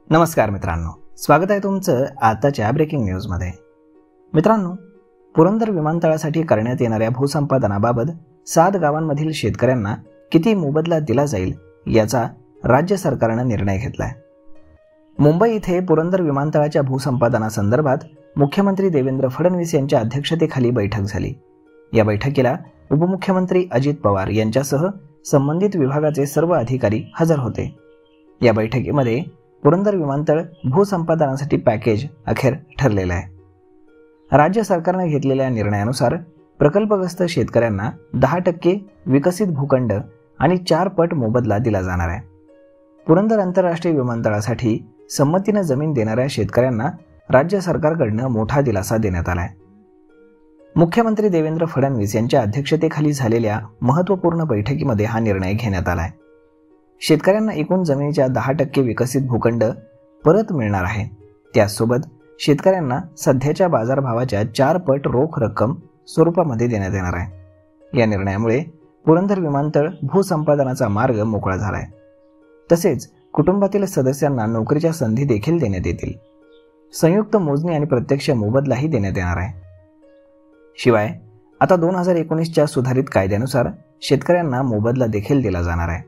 नमस्कार मित्रांनो, स्वागत आहे तुमचं आताच्या ब्रेकिंग न्यूजमध्ये। मित्रांनो, पुरंदर विमानतळासाठी करण्यात येणाऱ्या भूसंपादनाबाबत 7 गावांमधील शेतकऱ्यांना किती मोबदला दिला जाईल याचा राज्य सरकारने निर्णय घेतलाय। मुंबई येथे पुरंदर विमानतळाच्या भूसंपादनासंदर्भात मुख्यमंत्री देवेंद्र फडणवीस यांच्या अध्यक्षतेखाली बैठक झाली। या बैठकीला उपमुख्यमंत्री अजित पवार यांच्यासह संबंधित विभागाचे सर्व अधिकारी हजर होते। या बैठकीमध्ये पुरंदर विमानतळ भूसंपादनासाठी पॅकेज अखेर ठरलेलं आहे। राज्य सरकारने घेतलेल्या निर्णयानुसार प्रकल्पग्रस्त शेतकऱ्यांना 10% विकसित भूखंड आणि 4 पट मोबदला दिला जाणार आहे। पुरंदर आंतरराष्ट्रीय विमानतळासाठी संमतीने जमीन देणाऱ्या शेतकऱ्यांना राज्य सरकारकडून मोठा दिलासा देण्यात आला आहे। मुख्यमंत्री देवेंद्र फडणवीस यांच्या अध्यक्षतेखाली झालेल्या महत्त्वपूर्ण बैठकीमध्ये हा निर्णय घेण्यात आला आहे। शेतकऱ्यांना एकूण जमिनीच्या 10% विकसित भूखंड परत मिळणार आहे। त्याचसोबत शेतकऱ्यांना सध्याच्या बाजारभावाच्या 4 पट रोख रक्कम स्वरूपामध्ये देण्यात येणार आहे। या निर्णयामुळे पुरंदर विमानतळ भूसंपादनाचा मार्ग मोकळा झाला आहे। तसेच कुटुंबातील सदस्यांना नोकरीच्या संधी देखील देण्यात येतील। संयुक्त मोजणी आणि प्रत्यक्ष मोबदलाही देण्यात येणार आहे। शिवाय आता 2019च्या सुधारित कायद्यानुसार शेतकऱ्यांना मोबदला देखील दिला जाणार आहे।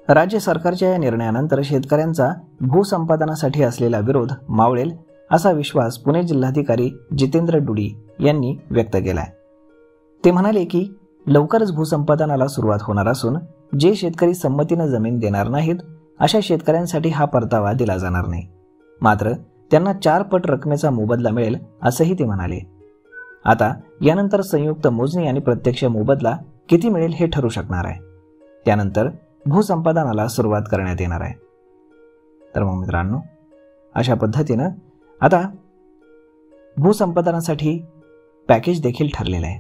राज्य सरकारच्या या निर्णयानंतर शेतकऱ्यांचा भूसंपादनासाठी असलेला विरोध मावळेल असा विश्वास पुणे जिल्हाधिकारी जितेंद्र डुडी यांनी व्यक्त केलाय। ते म्हणाले की लवकरच भूसंपादनाला सुरुवात होणार असून जे शेतकरी संमतीने जमीन देणार नाहीत अशा शेतकऱ्यांसाठी हा परतावा दिला जाणार नाही, मात्र त्यांना 4 पट रकमेचा मोबदला मिळेल असंही ते म्हणाले। आता यानंतर संयुक्त मोजणी आणि प्रत्यक्ष मोबदला किती मिळेल हे ठरू शकणार आहे। त्यानंतर भूसंपादनाला सुरुवात करण्यात येणार आहे। तर मग मित्रांनो, अशा पद्धतीनं आता भूसंपादनासाठी पॅकेज देखील ठरलेलं आहे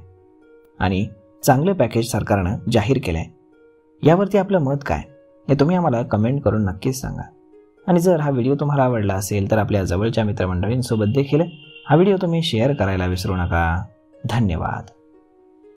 आणि चांगले पॅकेज सरकारनं जाहीर केलं आहे। यावरती आपलं मत काय हे तुम्ही आम्हाला कमेंट करून नक्कीच सांगा। आणि जर हा व्हिडिओ तुम्हाला आवडला असेल तर आपल्या जवळच्या मित्रमंडळींसोबत देखील हा व्हिडिओ तुम्ही शेअर करायला विसरू नका। धन्यवाद।